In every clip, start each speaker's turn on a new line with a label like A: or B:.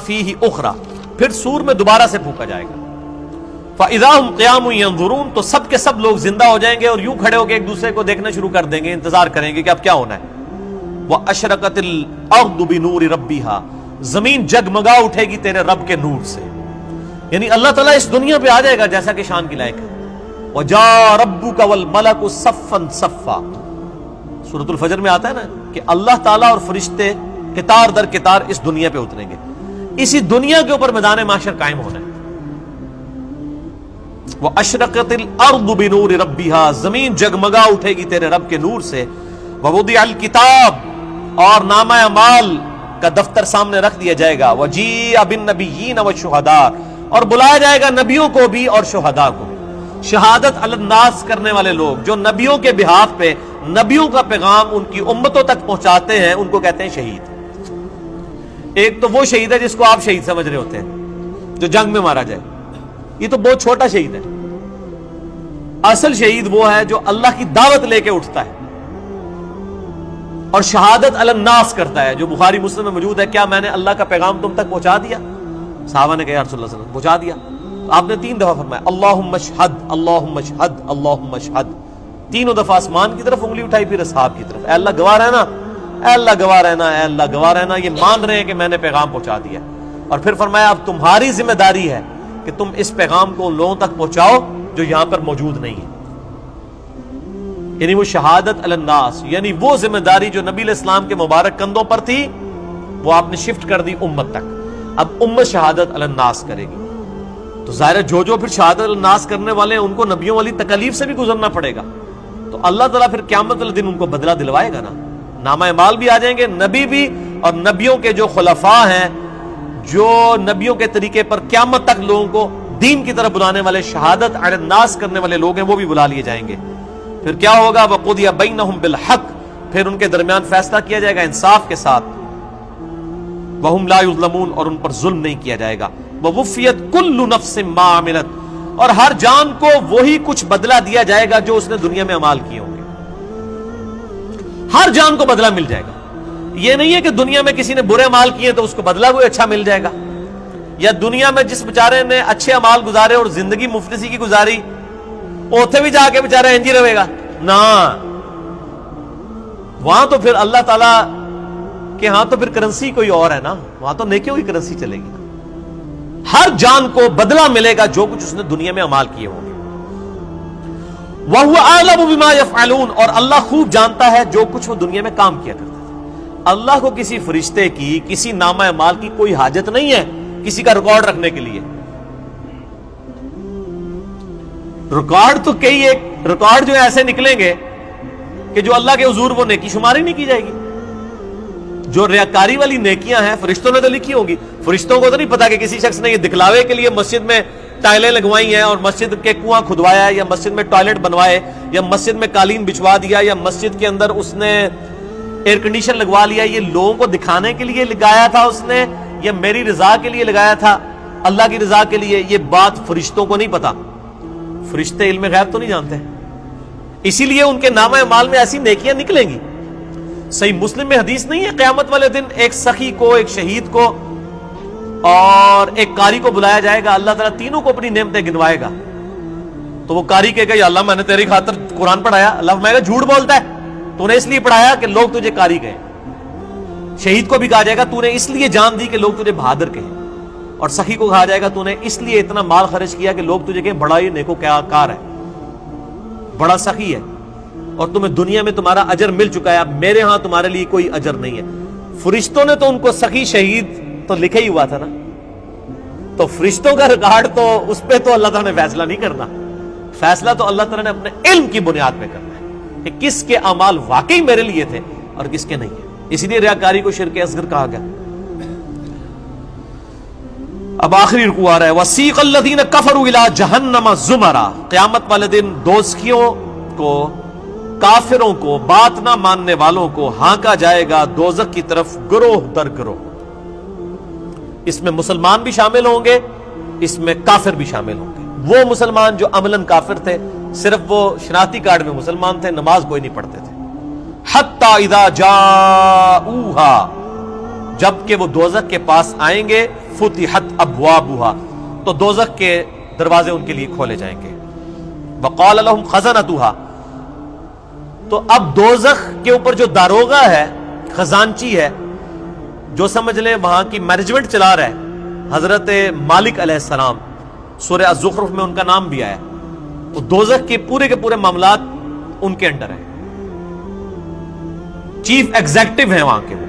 A: فیہ اخرى، پھر سور میں دوبارہ سے پھونکا جائے گا. فَإِذَا هُمْ قِيَامٌ يَنظُرُونَ، تو سب کے سب لوگ زندہ ہو جائیں گے اور یوں کھڑے ہو کے ایک دوسرے کو دیکھنا شروع کر دیں گے، انتظار کریں گے کہ اب کیا ہونا ہے. وَأَشْرَقَتِ الْأَرْضُ بِنُورِ رَبِّهَا، زمین جگمگا اٹھے گی تیرے رب کے نور سے. یعنی اللہ تعالیٰ اس دنیا پہ آ جائے گا جیسا کہ شان کی لائق ہے. وَجَاءَ رَبُّكَ وَالْمَلَكُ صَفًّا صَفًّا، سورۃ الفجر میں آتا ہے نا کہ اللہ تعالیٰ اور فرشتے قطار در قطار اس دنیا پہ اتریں گے. اسی دنیا کے اوپر میدان محشر قائم ہونا ہے. وَأَشْرَقَتِ الْأَرْضُ بِنُورِ رَبِّهَا، زمین جگمگا اٹھے گی تیرے رب کے نور سے. وَوُضِعَ الْكِتَابُ، اور نامہ اعمال کا دفتر سامنے رکھ دیا جائے گا. وَجِيءَ بِالنَّبِيِّينَ وَالشُّهَدَاء، اور بلایا جائے گا نبیوں کو بھی اور شہداء کو بھی. شہادت علی الناس کرنے والے لوگ جو نبیوں کے بہاف پہ نبیوں کا پیغام ان کی امتوں تک پہنچاتے ہیں ان کو کہتے ہیں شہید. ایک تو وہ شہید ہے جس کو آپ شہید سمجھ رہے ہوتے ہیں جو جنگ میں مارا جائے، یہ تو بہت چھوٹا شہید ہے. اصل شہید وہ ہے جو اللہ کی دعوت لے کے اٹھتا ہے اور شہادت علی الناس کرتا ہے، جو بخاری مسلم میں موجود ہے. کیا میں نے اللہ کا پیغام تم تک پہنچا دیا؟ صحابہ نے کہا یا رسول اللہ صلی اللہ علیہ وسلم پہنچا دیا. تو آپ نے 3 دفعہ فرمایا اللہم اشہد اللہم اشہد اللہم اشہد. 3 دفعہ آسمان کی طرف انگلی اٹھائی، پھر اصحاب کی طرف. اے اللہ گواہ رہنا، اے اللہ گواہ رہنا، اے اللہ گواہ رہنا. یہ مان رہے ہیں کہ میں نے پیغام پہنچا دیا. اور پھر فرمایا اب تمہاری ذمہ داری ہے کہ تم اس پیغام کو ان لوگوں تک پہنچاؤ جو یہاں پر موجود نہیں ہے. یعنی وہ شہادت علی الناس، یعنی وہ ذمہ داری جو نبی علیہ السلام کے مبارک کندھوں پر تھی وہ آپ نے شفٹ کر دی امت تک. اب امت شہادت علی الناس کرے گی. تو ظاہر ہے جو پھر شہادت علی الناس کرنے والے ہیں ان کو نبیوں والی تکالیف سے بھی گزرنا پڑے گا. تو اللہ تعالیٰ پھر قیامت والے دن ان کو بدلہ دلوائے گا نا. نامہ اعمال بھی آ جائیں گے، نبی بھی، اور نبیوں کے جو خلفاء ہیں جو نبیوں کے طریقے پر قیامت تک لوگوں کو دین کی طرف بلانے والے شہادت علی الناس کرنے والے لوگ ہیں وہ بھی بلا لیے جائیں گے. پھر کیا ہوگا؟ وَقُضِيَ بَيْنَهُمْ بِالْحَقِّ، پھر ان کے درمیان فیصلہ کیا جائے گا انصاف کے ساتھ. وَهُمْ لَا يُظْلَمُونَ، اور ان پر ظلم نہیں کیا جائے گا. وَوُفِّيَتْ كُلُّ نَفْسٍ مَّا عَمِلَتْ، اور ہر جان کو وہی کچھ بدلہ دیا جائے گا جو اس نے دنیا میں اعمال کیے ہوں گے. ہر جان کو بدلہ مل جائے گا. یہ نہیں ہے کہ دنیا میں کسی نے برے اعمال کیے تو اس کو بدلہ کوئی اچھا مل جائے گا، یا دنیا میں جس بیچارے نے اچھے اعمال گزارے اور زندگی مفلسی کی گزاری اوتھے بھی جا کے بیچارہ انج ہی رہے گا. نہ، وہاں تو پھر اللہ تعالیٰ کہ ہاں تو پھر کرنسی کوئی اور ہے نا، وہاں تو نیکیوں کی کرنسی چلے گی. ہر جان کو بدلہ ملے گا جو کچھ اس نے دنیا میں اعمال کیے ہوں گے. وَهُوَ أَعْلَمُ بِمَا يَفْعَلُونَ، اور اللہ خوب جانتا ہے جو کچھ وہ دنیا میں کام کیا کرتا تھا. اللہ کو کسی فرشتے کی، کسی نامہ اعمال کی کوئی حاجت نہیں ہے کسی کا ریکارڈ رکھنے کے لیے. ریکارڈ تو کئی ایک ریکارڈ جو ایسے نکلیں گے کہ جو اللہ کے حضور وہ نیکی شماری نہیں کی جائے گی. جو ریاکاری والی نیکیاں ہیں فرشتوں نے تو لکھی ہوں گی. فرشتوں کو تو نہیں پتا کہ کسی شخص نے یہ دکھلاوے کے لیے مسجد میں ٹائلیں لگوائی ہیں اور مسجد کے کنواں کھدوایا ہے، یا مسجد میں ٹوائلٹ بنوائے، یا مسجد میں قالین بچھوا دیا، یا مسجد کے اندر اس نے ایئر کنڈیشن لگوا لیا. یہ لوگوں کو دکھانے کے لیے لگایا تھا اس نے یا میری رضا کے لیے لگایا تھا، اللہ کی رضا کے لیے؟ یہ بات فرشتوں کو نہیں پتا. فرشتے علم غیب تو نہیں جانتے، اسی لیے ان کے نامہ اعمال میں ایسی نیکیاں نکلیں گی. صحیح مسلم میں حدیث نہیں ہے قیامت والے دن ایک سخی کو، ایک شہید کو اور ایک قاری کو بلایا جائے گا. اللہ تعالیٰ تینوں کو اپنی نعمتیں گنوائے گا. تو وہ قاری کہے گا یا اللہ میں نے تیری خاطر قرآن پڑھایا. اللہ فرمائے گا جھوٹ بولتا ہے، تو نے اس لیے پڑھایا کہ لوگ تجھے قاری کہیں. شہید کو بھی کہا جائے گا تو نے اس لیے جان دی کہ لوگ تجھے بہادر کہیں. اور سخی کو کہا جائے گا تو نے اس لیے اتنا مال خرچ کیا کہ لوگ تجھے کہیں بڑا ہی نیکوکار ہے، بڑا سخی ہے، اور تمہیں دنیا میں تمہارا اجر مل چکا ہے، اب میرے ہاں تمہارے لیے کوئی اجر نہیں ہے. فرشتوں نے تو ان کو سخی شہید تو لکھا ہی ہوا تھا نا. تو فرشتوں کا ریکارڈ تو اس پہ تو اللہ تعالیٰ نے فیصلہ نہیں کرنا. فیصلہ تو اللہ تعالیٰ نے اپنے علم کی بنیاد پہ کرنا ہے کہ کس کے اعمال واقعی میرے لیے تھے اور کس کے نہیں ہے. اسی لیے ریاکاری کو شرک اصغر کہا گیا. اب آخری رکوع آ رہا ہے وَسِيقَ الَّذِينَ كَفَرُوا إِلَىٰ جَهَنَّمَ زُمَرًا. قیامت والے دن دوزخیوں کو، کافروں کو، بات نہ ماننے والوں کو ہانکا جائے گا دوزخ کی طرف گروہ در گروہ. اس میں مسلمان بھی شامل ہوں گے، اس میں کافر بھی شامل ہوں گے. وہ مسلمان جو عملاً کافر تھے، صرف وہ شناختی کارڈ میں مسلمان تھے، نماز کوئی نہیں پڑھتے تھے. حَتَّى إِذَا جَاءُوهَا، جبکہ وہ دوزخ کے پاس آئیں گے فتحت ابوابها، تو دوزخ کے دروازے ان کے لیے کھولے جائیں گے. وقال لهم خزنتها، تو اب دوزخ کے اوپر جو داروغہ ہے، خزانچی ہے، جو سمجھ لیں وہاں کی مینجمنٹ چلا رہا ہے، حضرت مالک علیہ السلام، سورہ الزخرف میں ان کا نام بھی آیا. تو دوزخ کے پورے معاملات ان کے انڈر ہیں، چیف ایگزیکٹو ہیں وہاں کے وہ.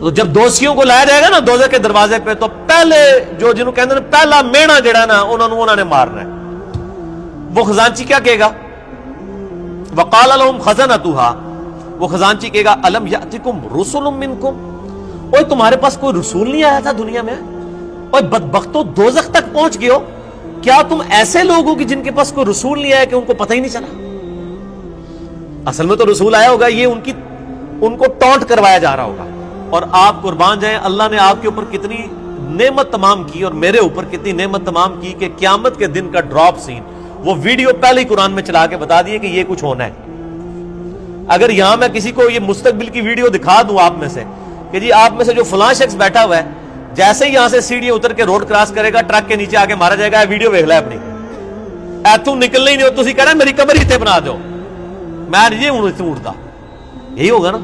A: تو جب دوشیوں کو لایا جائے گا نا دوزخ کے دروازے پہ، تو پہلے جو جنہوں کہتے ہیں پہلا مینا جڑا نا انہوں نے مارنا ہے. وہ خزانچی کیا کہے گا؟ وقال لهم خزنتها، وہ خزانچی کہے گا الم یاتکم رسل منکم، اوے تمہارے پاس کوئی رسول نہیں آیا تھا دنیا میں؟ اوے بدبختو دوزخ تک پہنچ گئے ہو، کیا تم ایسے لوگ ہو کہ جن کے پاس کوئی رسول نہیں آیا کہ ان کو پتہ ہی نہیں چلا؟ اصل میں تو رسول آیا ہوگا، یہ ان کو ٹونٹ کروایا جا رہا ہوگا. اور آپ قربان جائیں، اللہ نے آپ کے اوپر کتنی نعمت تمام کی اور میرے اوپر کتنی نعمت تمام کی کہ قیامت کے دن کا ڈراپ سین وہ ویڈیو پہلے ہی قرآن میں چلا کے بتا دیے کہ یہ کچھ ہونا ہے. اگر یہاں میں کسی کو یہ مستقبل کی ویڈیو دکھا دوں آپ میں سے کہ جی آپ میں سے جو فلاں شخص بیٹھا ہوا ہے جیسے ہی یہاں سے سیڑھی اتر کے روڈ کراس کرے گا ٹرک کے نیچے آ کے مارا جائے گا، ویڈیو دیکھ لے اپنی، ایتھوں نکلنا ہی نہیں ہو، تسی کہہ رہے میری قبر ہی تے بنا دو، میں یہ اڑتا، یہی ہوگا نا.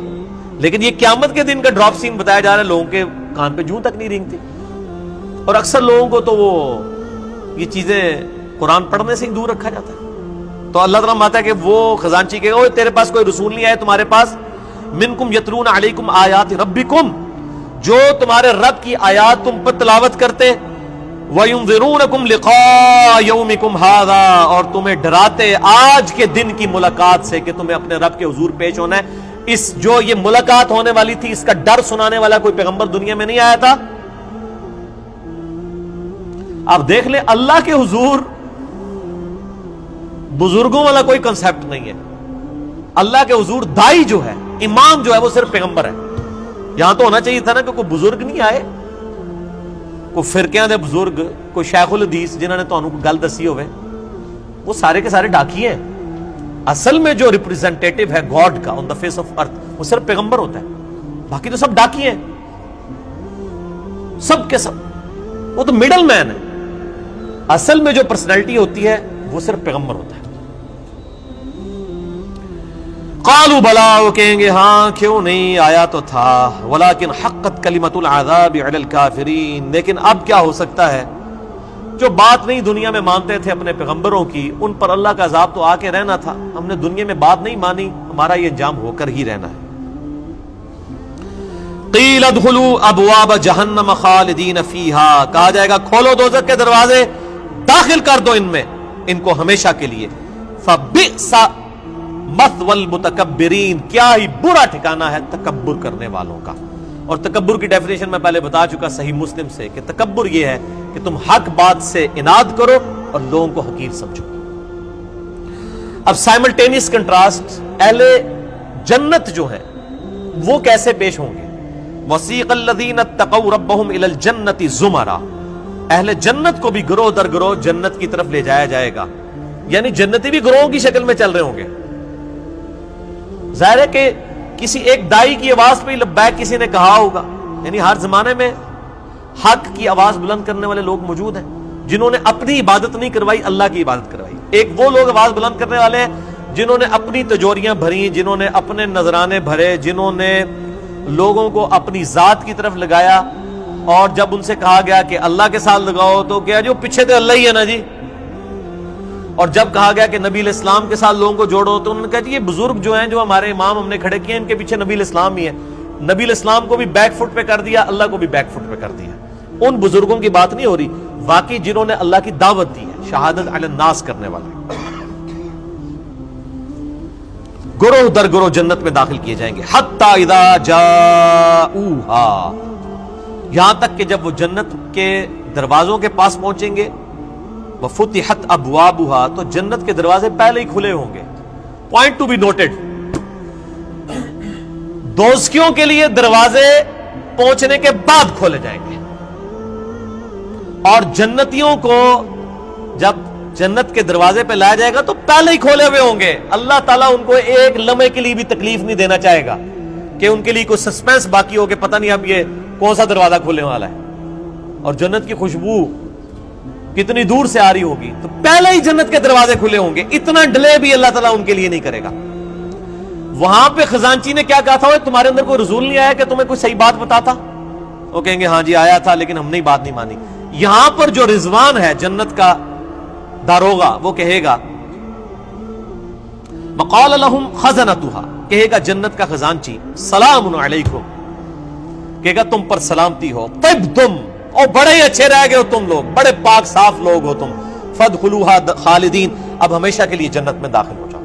A: لیکن یہ قیامت کے دن کا ڈراپ سین بتایا جا رہا ہے، لوگوں کے کان پہ جوں تک نہیں رینگتی. اور اکثر لوگوں کو تو وہ یہ چیزیں قرآن پڑھنے سے ہی دور رکھا جاتا ہے. تو اللہ تعالیٰ ماتا ہے کہ وہ خزانچی کہے گا تیرے پاس کوئی رسول نہیں آیا تمہارے پاس، منکم یتلون علیکم آیات ربکم، جو تمہارے رب کی آیات تم پر تلاوت کرتے، وَيُنذِرُونَكُمْ لِقَاءَ يَوْمِكُمْ هَذَا، اور تمہیں ڈراتے آج کے دن کی ملاقات سے کہ تمہیں اپنے رب کے حضور پیش ہونا ہے. اس جو یہ ملاقات ہونے والی تھی اس کا ڈر سنانے والا کوئی پیغمبر دنیا میں نہیں آیا تھا. آپ دیکھ لیں اللہ کے حضور بزرگوں والا کوئی کنسپٹ نہیں ہے. اللہ کے حضور دائی جو ہے، امام جو ہے، وہ صرف پیغمبر ہے. یہاں تو ہونا چاہیے تھا نا کہ کوئی بزرگ نہیں آئے، کوئی فرقیاں دے بزرگ، کوئی شیخ الحدیث جنہوں نے تانوں کو گل دسی ہوئے، وہ سارے کے سارے ڈاکی ہیں. اصل میں جو ریپریزنٹیٹو ہے گاڈ کا آن دا فیس آف ارتھ وہ صرف پیغمبر ہوتا ہے، باقی تو سب ڈاکی ہیں، سب کے سب، وہ تو مڈل مین ہے. اصل میں جو پرسنالٹی ہوتی ہے وہ صرف پیغمبر ہوتا ہے. قالوا بلا، وہ کہیں گے ہاں کیوں نہیں آیا تو تھا، ولکن حقت کلمۃ العذاب علی الکافرین، لیکن اب کیا ہو سکتا ہے جو بات نہیں دنیا میں مانتے تھے اپنے پیغمبروں کی، ان پر اللہ کا عذاب تو آ کے رہنا تھا. ہم نے دنیا میں بات نہیں مانی، ہمارا یہ انجام ہو کر ہی رہنا ہے. قیل ادخلوا ابواب جہنم خالدین فیہا، کہا جائے گا کھولو دوزخ کے دروازے، داخل کر دو ان میں ان کو ہمیشہ کے لیے. فبئس مثوى المتکبرین، کیا ہی برا ٹھکانہ ہے تکبر کرنے والوں کا. اور تکبر کی ڈیفینیشن میں پہلے بتا چکا صحیح مسلم سے کہ تکبر یہ ہے کہ تم حق بات سے اناد کرو اور لوگوں کو حقیر سمجھو. اب سائملٹینیس کنٹراسٹ اہل جنت جو ہیں وہ کیسے پیش ہوں گے. وسیق الذین اتقوا ربهم الی الجنۃ زمرا، اہل جنت کو بھی گروہ در گروہ جنت کی طرف لے جایا جائے گا، یعنی جنتی بھی گروہوں کی شکل میں چل رہے ہوں گے. ظاہر ہے کہ کسی ایک دائی کی آواز پہ لبیک کسی نے کہا ہوگا، یعنی ہر زمانے میں حق کی آواز بلند کرنے والے لوگ موجود ہیں جنہوں نے اپنی عبادت نہیں کروائی، اللہ کی عبادت کروائی. ایک وہ لوگ آواز بلند کرنے والے ہیں جنہوں نے اپنی تجوریاں بھری، جنہوں نے اپنے نذرانے بھرے، جنہوں نے لوگوں کو اپنی ذات کی طرف لگایا، اور جب ان سے کہا گیا کہ اللہ کے ساتھ لگاؤ تو کیا جو پیچھے تو اللہ ہی ہے نا جی. اور جب کہا گیا کہ نبی علیہ السلام کے ساتھ لوگوں کو جوڑو تو انہوں نے کہا جی یہ بزرگ جو ہیں جو ہمارے امام ہم نے کھڑے کیے ان کے پیچھے نبی علیہ السلام ہی ہے. نبی علیہ السلام کو بھی بیک فٹ پہ کر دیا، اللہ کو بھی بیک فٹ پہ کر دیا. ان بزرگوں کی بات نہیں ہو رہی، واقعی جنہوں نے اللہ کی دعوت دی ہے، شہادت علی الناس کرنے والے گروہ در گروہ جنت میں داخل کیے جائیں گے. حتی اذا جاؤہا، یہاں تک کہ جب وہ جنت کے دروازوں کے پاس پہنچیں گے، وفتحت ابوابها، تو جنت کے دروازے پہلے ہی کھلے ہوں گے. پوائنٹ ٹو بی نوٹڈ، دوزخیوں کے لیے دروازے پہنچنے کے بعد کھولے جائیں گے، اور جنتیوں کو جب جنت کے دروازے پہ لایا جائے گا تو پہلے ہی کھولے ہوئے ہوں گے. اللہ تعالیٰ ان کو ایک لمحے کے لیے بھی تکلیف نہیں دینا چاہے گا کہ ان کے لیے کوئی سسپینس باقی ہو کہ پتہ نہیں اب یہ کون سا دروازہ کھلنے والا ہے اور جنت کی خوشبو کتنی دور سے آ رہی ہوگی، تو پہلے ہی جنت کے دروازے کھلے ہوں گے، اتنا ڈیلے بھی اللہ تعالیٰ ان کے لیے نہیں کرے گا۔ وہاں پہ خزانچی نے کیا کہا تھا، تمہارے اندر کوئی رسول نہیں آیا کہ تمہیں کوئی صحیح بات بتاتا؟ وہ کہیں گے ہاں جی آیا تھا لیکن ہم نے بات نہیں مانی۔ یہاں پر جو رضوان ہے جنت کا داروغہ، وہ کہے گا وقال لهم خزنتها، کہے گا جنت کا خزانچی سلام علیکم، کہے گا تم پر سلامتی ہو، طبتم، اور بڑے ہی اچھے رہ گئے ہو تم لوگ، بڑے پاک صاف لوگ ہو تم، فادخلوها خالدین، اب ہمیشہ کے لیے جنت میں داخل ہو جاؤ۔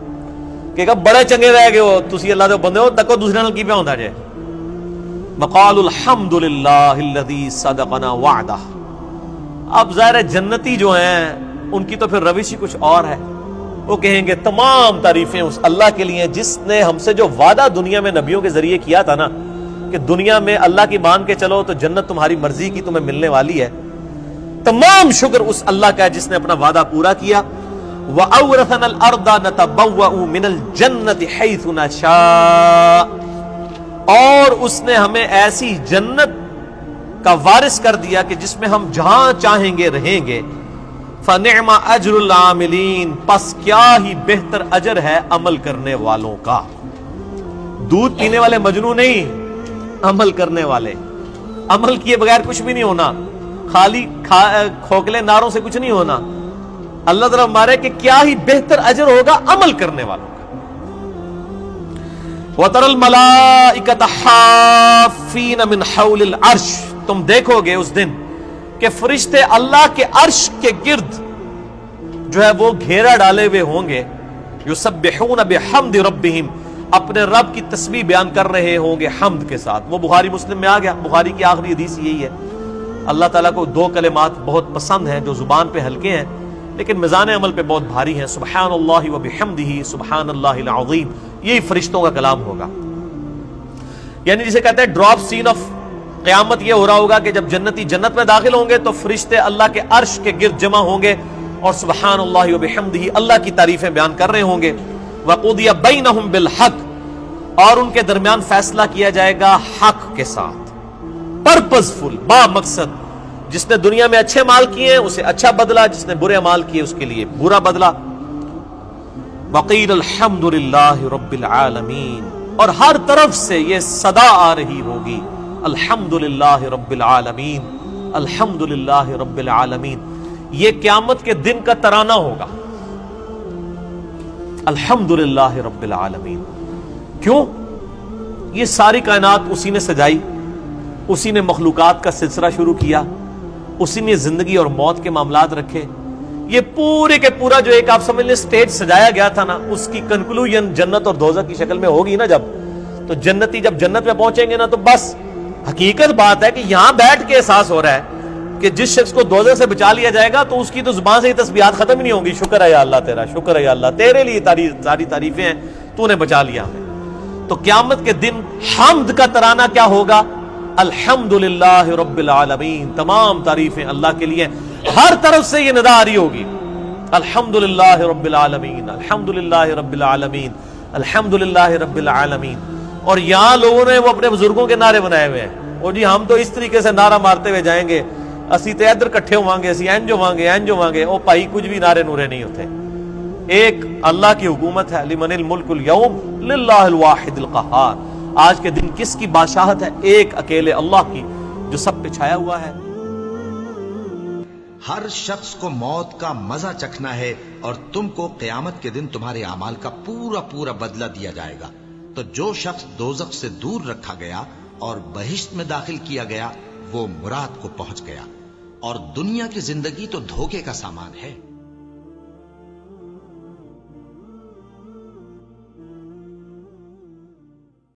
A: کہے گا بڑے چنگے رہ گئے ہو تسی اللہ دے بندے ہو، تکو دوسرے نال کی پہ ہوندا جائے۔ وقال الحمد للہ الذی صدقنا وعدہ، اب ظاہر جنتی جو ہیں ان کی تو پھر روش ہی کچھ اور ہے، وہ کہیں گے تمام تعریفیں اس اللہ کے لیے جس نے ہم سے جو وعدہ دنیا میں نبیوں کے ذریعے کیا تھا نا کہ دنیا میں اللہ کی مان کے چلو تو جنت تمہاری مرضی کی تمہیں ملنے والی ہے، تمام شکر اس اللہ کا ہے جس نے اپنا وعدہ پورا کیا۔ وَأَوْرَثَنَا الْأَرْضَ نَتَبَوَّأُ مِنَ الْجَنَّةِ حَيْثُ نَشَاءُ، اور اس نے ہمیں ایسی جنت کا وارث کر دیا کہ جس میں ہم جہاں چاہیں گے رہیں گے۔ فَنِعْمَ أَجْرُ الْعَامِلِينَ، پس کیا ہی بہتر اجر ہے عمل کرنے والوں کا۔ دودھ پینے والے مجنون نہیں، عمل کرنے والے، عمل کیے بغیر کچھ بھی نہیں ہونا، خالی کھوکھلے نعروں سے کچھ نہیں ہونا۔ اللہ تعالیٰ مارے کہ کیا ہی بہتر اجر ہوگا عمل کرنے والوں کا۔ وَتَرَى الْمَلَائِكَةَ حَافِّينَ مِنْ حَوْلِ الْعَرْشِ، تم دیکھو گے اس دن کہ فرشتے اللہ کے عرش کے گرد جو ہے وہ گھیرا ڈالے ہوئے ہوں گے، یسبحون بحمد ربہم، اپنے رب کی تسبیح بیان کر رہے ہوں گے حمد کے ساتھ۔ وہ بخاری مسلم میں آ گیا، بخاری کی آخری حدیث یہی ہے۔ اللہ تعالیٰ کو دو کلمات بہت پسند ہیں جو زبان پہ ہلکے ہیں لیکن میزان عمل پہ بہت بھاری ہیں، سبحان اللہ و بحمدہ سبحان اللہ العظیم، یہی فرشتوں کا کلام ہوگا۔ یعنی جسے کہتے ہیں ڈراپ سین آف قیامت، یہ ہو رہا ہوگا کہ جب جنتی جنت میں داخل ہوں گے تو فرشتے اللہ کے عرش کے گرد جمع ہوں گے اور سبحان اللہ و بحمدہ اللہ کی تعریفیں بیان کر رہے ہوں گے۔ وَقُضِيَ بَيْنَهُمْ بِالْحَقِّ، اور ان کے درمیان فیصلہ کیا جائے گا حق کے ساتھ، پرپز فل، با مقصد۔ جس نے دنیا میں اچھے مال کیے اسے اچھا بدلہ، جس نے برے مال کیے اس کے لیے برا بدلہ۔ وَقِيلَ الْحَمْدُ لِلَّهِ رَبِّ الْعَالَمِينَ، اور ہر طرف سے یہ صدا آ رہی ہوگی، الحمدللہ رب العالمین، الحمدللہ رب العالمین۔ یہ قیامت کے دن کا ترانہ ہوگا، الحمدللہ رب العالمین۔ کیوں؟ یہ ساری کائنات اسی نے سجائی، اسی نے مخلوقات کا سلسلہ شروع کیا، اسی نے زندگی اور موت کے معاملات رکھے۔ یہ پورے کے پورا جو ایک آپ سمجھ لیں سٹیج سجایا گیا تھا نا، اس کی کنکلوژن جنت اور دوزخ کی شکل میں ہوگی نا جب، تو جنتی جب جنت میں پہنچیں گے نا تو بس حقیقت بات ہے کہ یہاں بیٹھ کے احساس ہو رہا ہے کہ جس شخص کو دوزخ سے بچا لیا جائے گا تو اس کی تو زبان سے ہی تسبیحات ختم ہی نہیں ہوں گی، شکر ہے یا اللہ تیرا، شکر ہے یا اللہ، تیرے لیے ساری تعریفیں ہیں، تو نے بچا لیا ہمیں۔ تو قیامت کے دن حمد کا ترانہ کیا ہوگا؟ الحمدللہ رب العالمین، تمام تعریفیں اللہ کے لیے، ہر طرف سے یہ ندا آ رہی ہوگی، الحمدللہ رب العالمین، الحمدللہ رب العالمین، الحمدللہ رب العالمین۔ اور یہاں لوگوں نے وہ اپنے بزرگوں کے نعرے بنائے ہوئے ہیں، اور جی ہم تو اس طریقے سے نعرہ مارتے ہوئے جائیں گے، اسی تے ادھر کٹھے ہوانگے، اسی اینج ہوانگے، او بھائی کچھ بھی نعرے نورے نہیں ہوتے۔ ایک اللہ کی حکومت ہے، لمن الملک اليوم للہ الواحد القہار، آج کے دن کس کی بادشاہت ہے؟ ایک اکیلے اللہ کی جو سب پہ چھایا ہوا ہے۔
B: ہر شخص کو موت کا مزہ چکھنا ہے اور تم کو قیامت کے دن تمہارے اعمال کا پورا بدلہ دیا جائے گا۔ تو جو شخص دوزخ سے دور رکھا گیا اور بہشت میں داخل کیا گیا وہ مراد کو پہنچ گیا، اور دنیا کی زندگی تو دھوکے کا سامان ہے۔